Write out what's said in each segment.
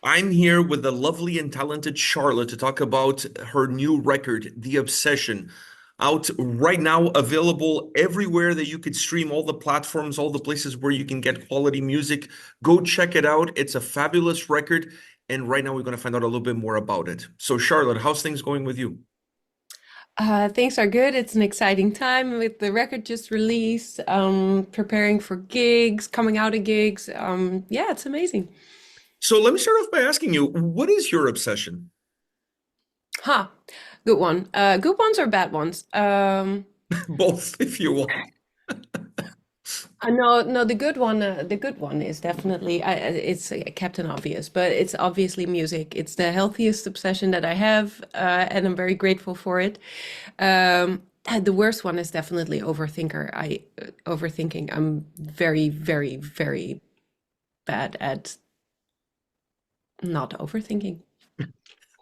I'm here with the lovely and talented Charlotte to talk about her new record, The Obsession, out right now, available everywhere that you could stream, all the platforms, all the places where you can get quality music. Go check it out. It's a fabulous record. And right now, we're going to find out a little bit more about it. So, Charlotte, how's things going with you? Things are good. It's an exciting time with the record just released, preparing for gigs, coming out of gigs. Yeah, it's amazing. So, let me start off by asking you, what is your obsession? Huh, good one. Good ones or bad ones? Both, if you want. No, the good one is definitely, it's Captain Obvious, but it's obviously music. It's the healthiest obsession that I have, and I'm very grateful for it. The worst one is definitely overthinking. I'm very, very, very bad at not overthinking.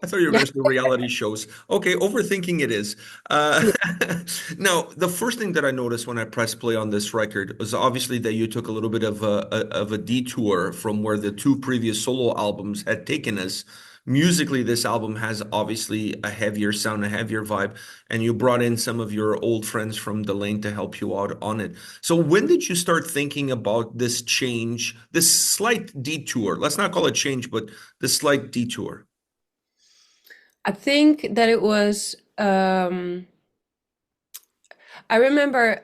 I thought you were Yeah. going to say reality shows. Okay, overthinking it is. Uh, Yeah. Now, the first thing that I noticed when I pressed play on this record was obviously that you took a little bit of a detour from where the two previous solo albums had taken us. Musically, this album has obviously a heavier sound, a heavier vibe, and you brought in some of your old friends from the lane to help you out on it. So, when did you start thinking about this change, this slight detour? Let's not call it change, but the slight detour. I think that it was, I remember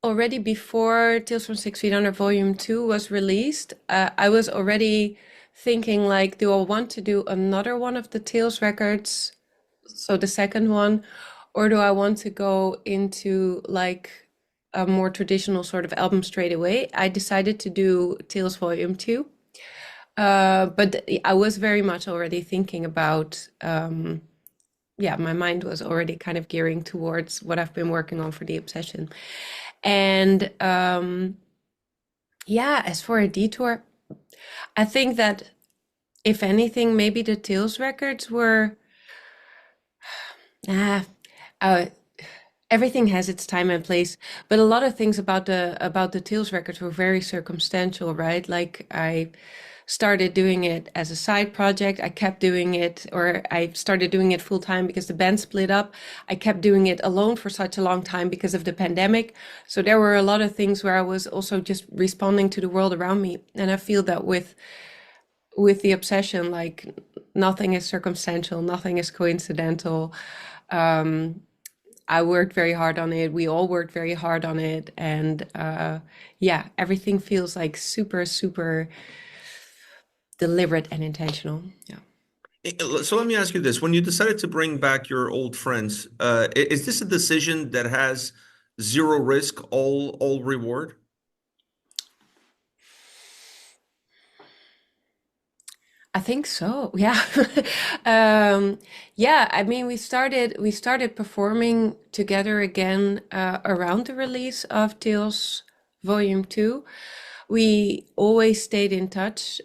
already before Tales from 6 Feet Under Volume 2 was released, I was already thinking like, do I want to do another one of the Tales records? So the second one, or do I want to go into like a more traditional sort of album straight away? I decided to do Tales Volume 2. But I was very much already thinking about, yeah, my mind was already kind of gearing towards what I've been working on for the obsession. And yeah, as for a detour, I think that if anything, maybe the Tales records were, ah, uh, everything has its time and place, but a lot of things about the Tales records were very circumstantial, right? Like I started doing it as a side project. I kept doing it, or I started doing it full time because the band split up. I kept doing it alone for such a long time because of the pandemic. So there were a lot of things where I was also just responding to the world around me. And I feel that with the obsession, like nothing is circumstantial, nothing is coincidental. Um, I worked very hard on it. We all worked very hard on it. And yeah, everything feels like super, super deliberate and intentional. Yeah. So let me ask you this. When you decided to bring back your old friends, is this a decision that has zero risk, all reward? I think so. Yeah. um, yeah, I mean we started performing together again around the release of Tales Volume 2. We always stayed in touch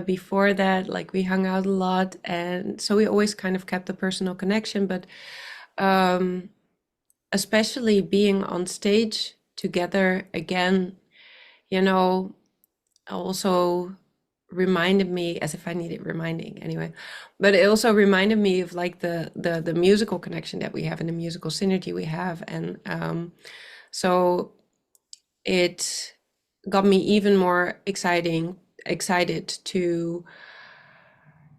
before that, like we hung out a lot, and so we always kind of kept a personal connection, but um, especially being on stage together again, you know, also reminded me, as if I needed reminding anyway, but it also reminded me of like the musical connection that we have and the musical synergy we have. And so it got me even more excited to,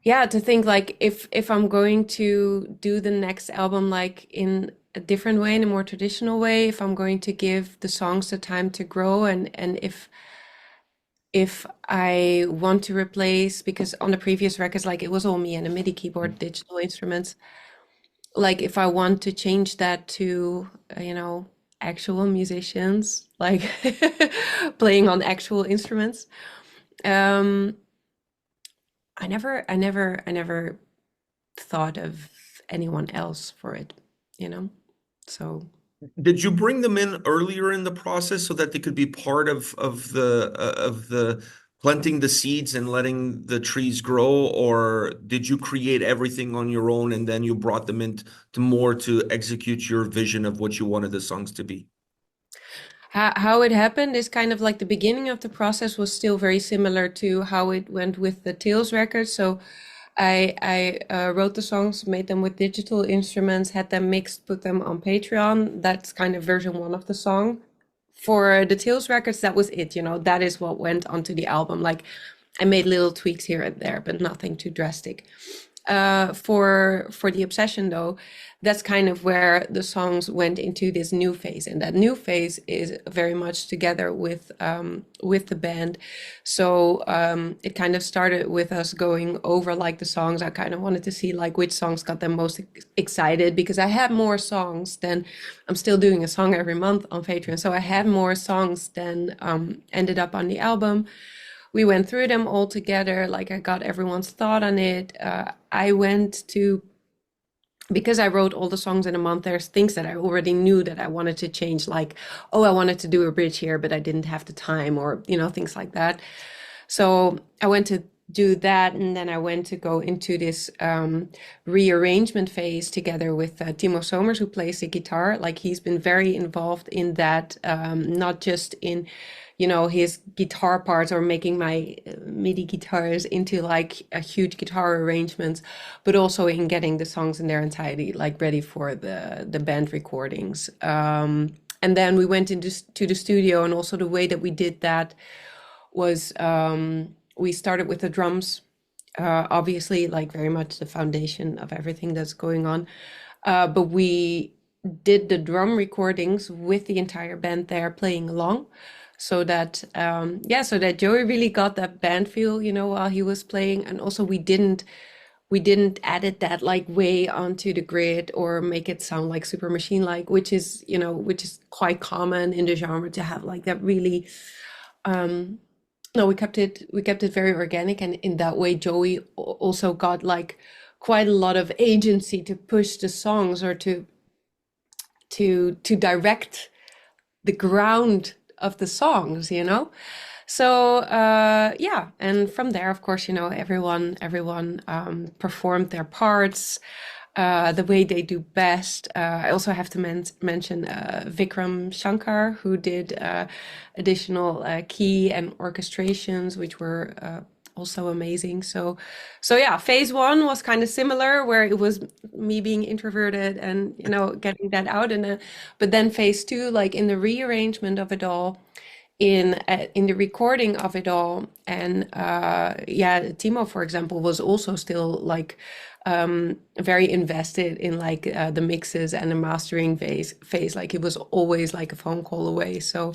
yeah, to think like if I'm going to do the next album like in a different way, in a more traditional way, if I'm going to give the songs the time to grow, and if I want to replace, because on the previous records, like it was all me and a MIDI keyboard, digital instruments, like if I want to change that to, actual musicians, like playing on actual instruments, um, I never thought of anyone else for it, you know? So. Did you bring them in earlier in the process so that they could be part of the planting the seeds and letting the trees grow, or did you create everything on your own and then you brought them in to more to execute your vision of what you wanted the songs to be? How it happened is kind of like the beginning of the process was still very similar to how it went with the Tails record. So I wrote the songs, made them with digital instruments, had them mixed, put them on Patreon. That's kind of version one of the song. For the Tails records, that was it, that is what went onto the album. Like I made little tweaks here and there, but nothing too drastic. For the Obsession though, that's kind of where the songs went into this new phase, and that new phase is very much together with the band. So it kind of started with us going over like the songs. I kind of wanted to see like which songs got them most excited, because I had more songs than I'm still doing a song every month on Patreon, so I had more songs than ended up on the album. We went through them all together. Like I got everyone's thought on it. I went to, because I wrote all the songs in a month, there's things that I already knew that I wanted to change, like, oh, I wanted to do a bridge here, but I didn't have the time, or, things like that. So I went to do that, and then I went to go into this rearrangement phase together with Timo Somers, who plays the guitar. Like he's been very involved in that, not just in his guitar parts or making my MIDI guitars into like a huge guitar arrangements, but also in getting the songs in their entirety like ready for the band recordings. And then we went into to the studio, and also the way that we did that was we started with the drums, obviously, like very much the foundation of everything that's going on. But we did the drum recordings with the entire band there playing along, so that so that Joey really got that band feel, while he was playing. And also we didn't edit that like way onto the grid or make it sound like super machine like, which is quite common in the genre to have like that really. No, we kept it very organic, and in that way Joey also got like quite a lot of agency to push the songs, or to direct the ground of the songs. So yeah, and from there, of course, everyone performed their parts the way they do best. I also have to mention Vikram Shankar, who did additional key and orchestrations, which were also amazing. So yeah, phase one was kind of similar, where it was me being introverted and getting that out, and but then phase two, like in the rearrangement of it all, in the recording of it all, and yeah, Timo, for example, was also still like very invested in like the mixes and the mastering phase. Like it was always like a phone call away. So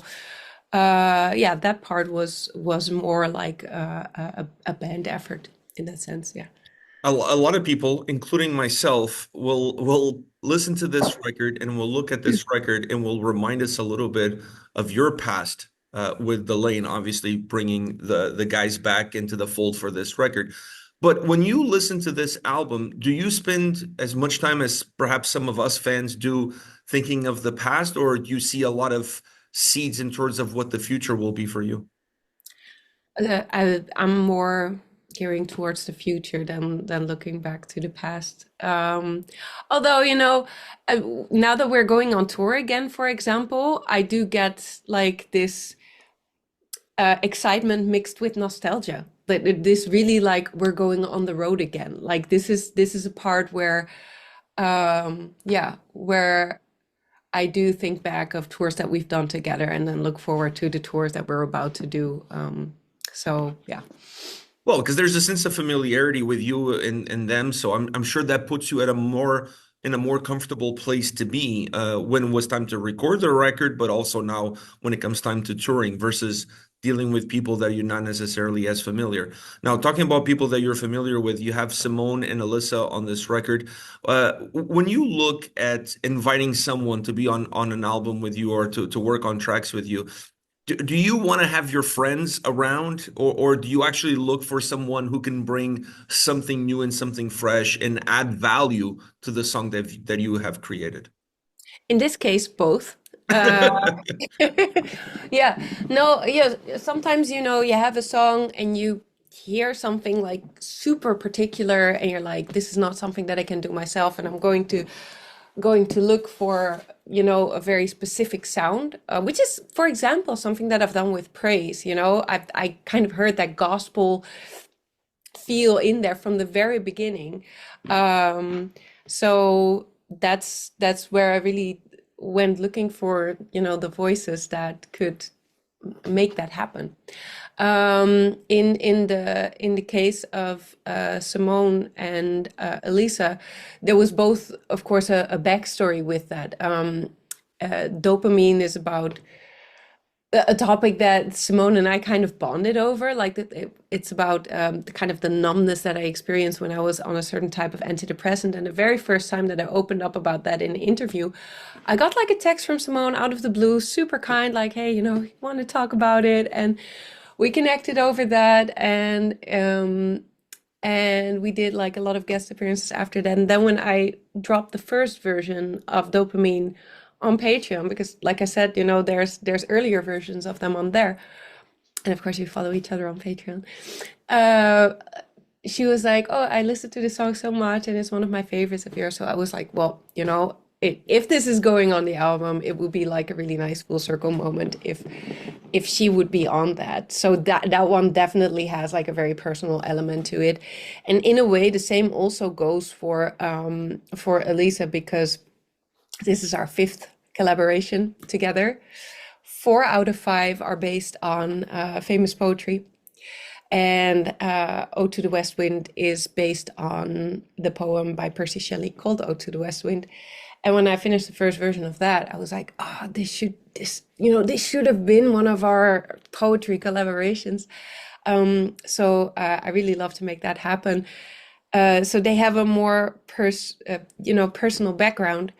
yeah, that part was more like a band effort in that sense. Yeah. A lot of people, including myself, will listen to this record and will look at this record and will remind us a little bit of your past with Delane, obviously bringing the guys back into the fold for this record. But when you listen to this album, do you spend as much time as perhaps some of us fans do thinking of the past, or do you see a lot of seeds in towards of what the future will be for you? I'm more gearing towards the future than looking back to the past. Although, now that we're going on tour again, for example, I do get like this excitement mixed with nostalgia. That this really like we're going on the road again. Like this is a part where, yeah, where I do think back of tours that we've done together, and then look forward to the tours that we're about to do. So yeah. Well, because there's a sense of familiarity with you and them, so I'm sure that puts you at a more comfortable place to be when it was time to record the record, but also now when it comes time to touring versus dealing with people that you're not necessarily as familiar. Now, talking about people that you're familiar with, you have Simone and Alyssa on this record. When you look at inviting someone to be on an album with you or to work on tracks with you, do you want to have your friends around, or do you actually look for someone who can bring something new and something fresh and add value to the song that you have created? In this case, both. Uh, yeah, no, yeah. Sometimes you have a song and you hear something like super particular, and you're like, "This is not something that I can do myself," and I'm going to going to look for, a very specific sound, which is, for example, something that I've done with praise. I kind of heard that gospel feel in there from the very beginning. Um, so that's where I really went looking for, the voices that could make that happen. In the case of Simone and Elisa, there was both, of course, a backstory with that. Dopamine is about a topic that Simone and I kind of bonded over. Like it's about the kind of the numbness that I experienced when I was on a certain type of antidepressant. And the very first time that I opened up about that in an interview, I got like a text from Simone out of the blue, super kind, like, hey, you want to talk about it, and we connected over that, and we did like a lot of guest appearances after that. And then when I dropped the first version of Dopamine on Patreon, because like I said, there's earlier versions of them on there. And of course we follow each other on Patreon. Uh, she was like, "Oh, I listened to this song so much and it's one of my favorites of yours." So I was like, well, if this is going on the album, it would be like a really nice full circle moment if she would be on that. So that one definitely has like a very personal element to it. And in a way, the same also goes for Elisa, because this is our fifth collaboration together. 4 out of 5 are based on famous poetry. And Ode to the West Wind is based on the poem by Percy Shelley called Ode to the West Wind. And when I finished the first version of that, I was like, oh, this should have been one of our poetry collaborations. So I really love to make that happen. So they have a more personal background.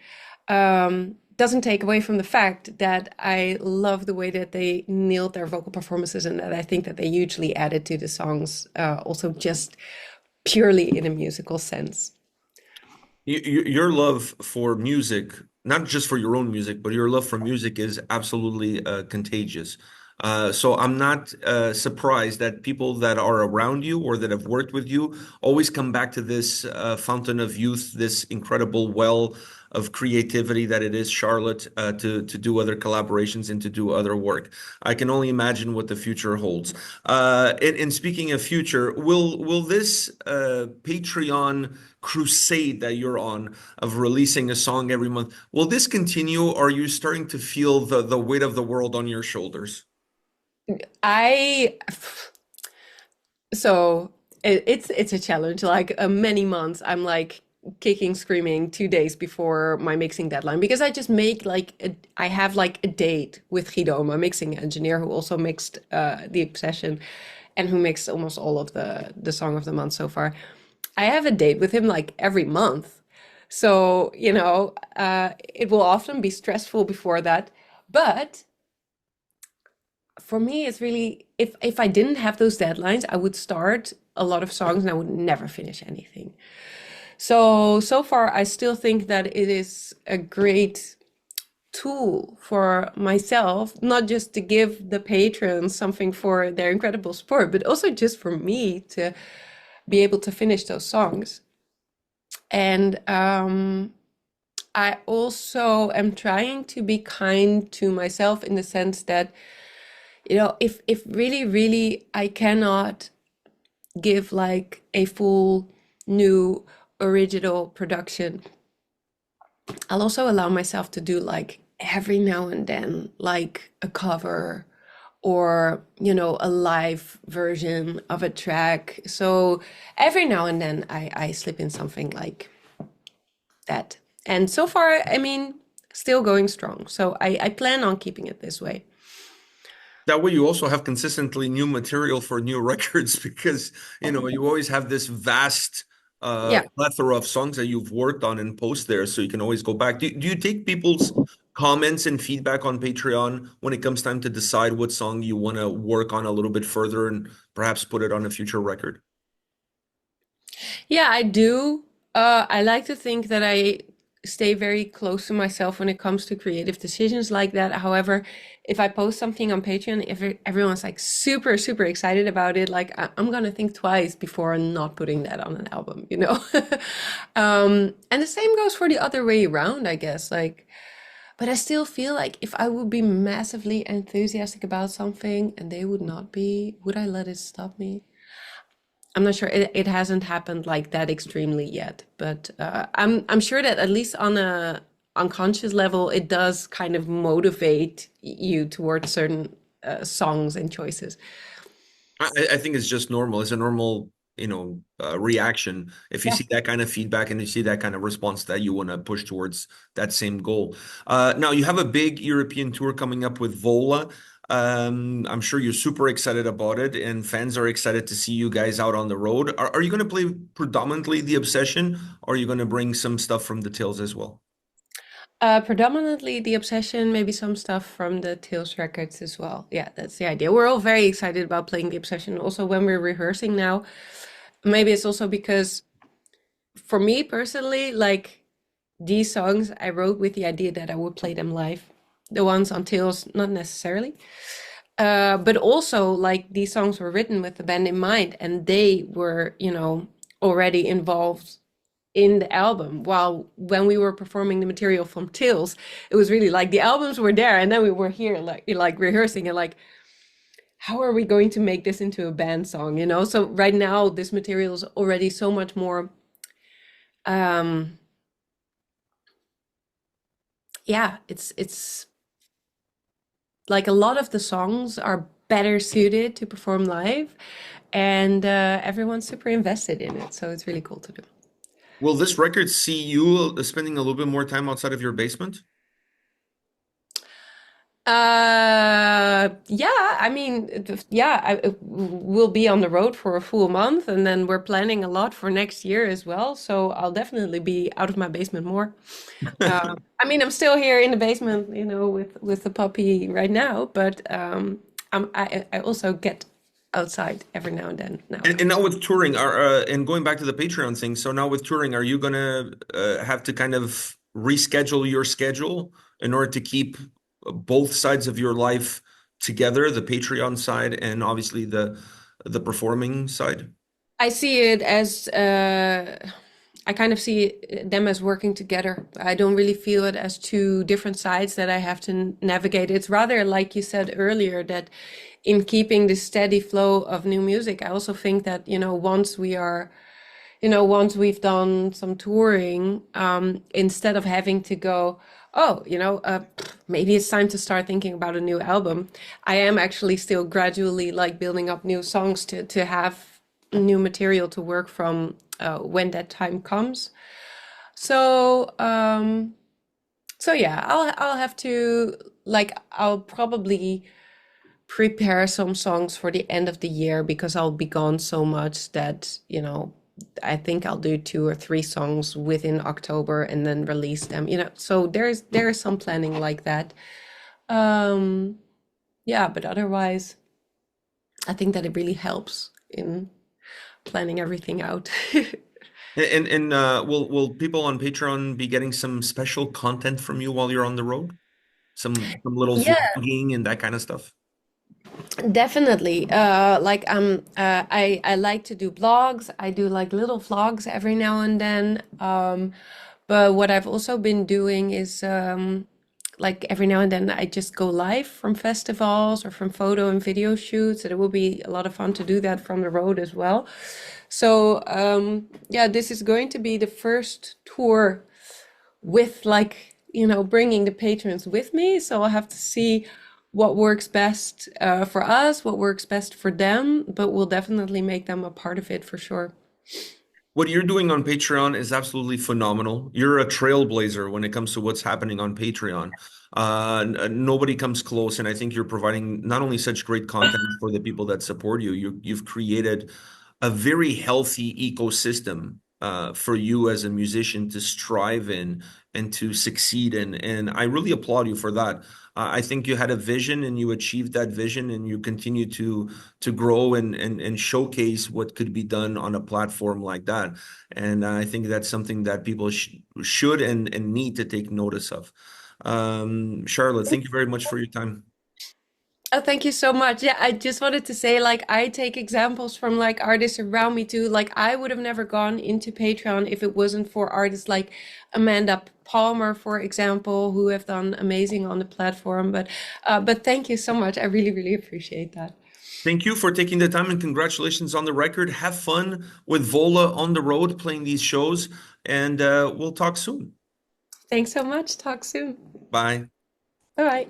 Doesn't take away from the fact that I love the way that they nailed their vocal performances, and that I think that they hugely added to the songs, also just purely in a musical sense. Your love for music, not just for your own music, but your love for music is absolutely contagious. So I'm not surprised that people that are around you or that have worked with you always come back to this fountain of youth, this incredible well of creativity that it is Charlotte, to do other collaborations and to do other work. I can only imagine what the future holds. And speaking of future, will this Patreon crusade that you're on of releasing a song every month, will this continue? Or are you starting to feel the weight of the world on your shoulders? I So it's a challenge. Like many months, I'm like kicking, screaming 2 days before my mixing deadline, because I just make I have like a date with Guido, my mixing engineer, who also mixed The Obsession and who mixed almost all of the song of the month so far. I have a date with him like every month. So, it will often be stressful before that. But for me, it's really, if I didn't have those deadlines, I would start a lot of songs and I would never finish anything. So far, I still think that it is a great tool for myself, not just to give the patrons something for their incredible support, but also just for me to be able to finish those songs. And I also am trying to be kind to myself in the sense that, if really, really I cannot give like a full new original production, I'll also allow myself to do like every now and then, like a cover or, a live version of a track. So every now and then I slip in something like that. And so far, I mean, still going strong. So I plan on keeping it this way. That way you also have consistently new material for new records because, you always have this vast Yeah. plethora of songs that you've worked on and post there, so you can always go back. Do you take people's comments and feedback on Patreon when it comes time to decide what song you want to work on a little bit further and perhaps put it on a future record? Yeah, I do. I like to think that I stay very close to myself when it comes to creative decisions like that. However, if I post something on Patreon, if everyone's like super, super excited about it, like I'm gonna think twice before not putting that on an album, you know? And the same goes for the other way around, I guess. Like, but I still feel like if I would be massively enthusiastic about something and they would not be, would I let it stop me? I'm not sure. It hasn't happened like that extremely yet, but I'm sure that at least on a unconscious level, it does kind of motivate you towards certain songs and choices. I think it's just normal. It's a normal, reaction. If you Yeah. see that kind of feedback and you see that kind of response, that you want to push towards that same goal. Now you have a big European tour coming up with Vola. I'm sure you're super excited about it, and fans are excited to see you guys out on the road. Are you going to play predominantly the Obsession, or are you going to bring some stuff from the Tales as well? Predominantly the Obsession, maybe some stuff from the Tales records as well. Yeah, that's the idea. We're all very excited about playing the Obsession. Also, when we're rehearsing now, maybe it's also because for me personally, like these songs I wrote with the idea that I would play them live. The ones on Tales, not necessarily. But also, like these songs were written with the band in mind, and they were, already involved in the album. While when we were performing the material from Tales, it was really like the albums were there, and then we were here, like rehearsing, and like, how are we going to make this into a band song? So right now, this material is already so much more. Um, yeah, it's like a lot of the songs are better suited to perform live, and everyone's super invested in it, so it's really cool to do. Will this record see you spending a little bit more time outside of your basement? Yeah, I mean, yeah, we'll be on the road for a full month, and then we're planning a lot for next year as well, so I'll definitely be out of my basement more. I mean, I'm still here in the basement, with the puppy right now, but I also get outside every now and then now. And now with touring, and going back to the Patreon thing, so now with touring, are you gonna have to kind of reschedule your schedule in order to keep both sides of your life together, the Patreon side and obviously the performing side? I see it as I kind of see them as working together. I don't really feel it as two different sides that I have to navigate. It's rather like you said earlier that in keeping the steady flow of new music, I also think that, once we've done some touring, instead of having to go, oh, maybe it's time to start thinking about a new album. I am actually still gradually like building up new songs to have new material to work from when that time comes. So, so yeah, I'll have to like I'll probably prepare some songs for the end of the year because I'll be gone so much that, I think I'll do two or three songs within October and then release them, So there is some planning like that. Um, yeah, but otherwise, I think that it really helps in planning everything out. And will people on Patreon be getting some special content from you while you're on the road? Some little Yeah, vlogging and that kind of stuff? definitely. Like I like to do blogs. I do like little vlogs every now and then. But what I've also been doing is like every now and then I just go live from festivals or from photo and video shoots. And it will be a lot of fun to do that from the road as well. So yeah, this is going to be the first tour with like, bringing the patrons with me. So I'll have to see what works best for us, what works best for them, but we'll definitely make them a part of it for sure. What you're doing on Patreon is absolutely phenomenal. You're a trailblazer when it comes to what's happening on Patreon. Nobody comes close, and I think you're providing not only such great content for the people that support you, you've created a very healthy ecosystem for you as a musician to strive in and to succeed in. And I really applaud you for that. I think you had a vision and you achieved that vision, and you continue to grow and showcase what could be done on a platform like that. And I think that's something that people should and need to take notice of. Charlotte, thank you very much for your time. Oh, thank you so much. Yeah, I just wanted to say, like, I take examples from like artists around me too. Like, I would have never gone into Patreon if it wasn't for artists like Amanda Palmer, for example, who have done amazing on the platform. But thank you so much. I really, really appreciate that. Thank you for taking the time, and congratulations on the record. Have fun with Vola on the road playing these shows, and we'll talk soon. Thanks so much. Talk soon. Bye. Bye bye.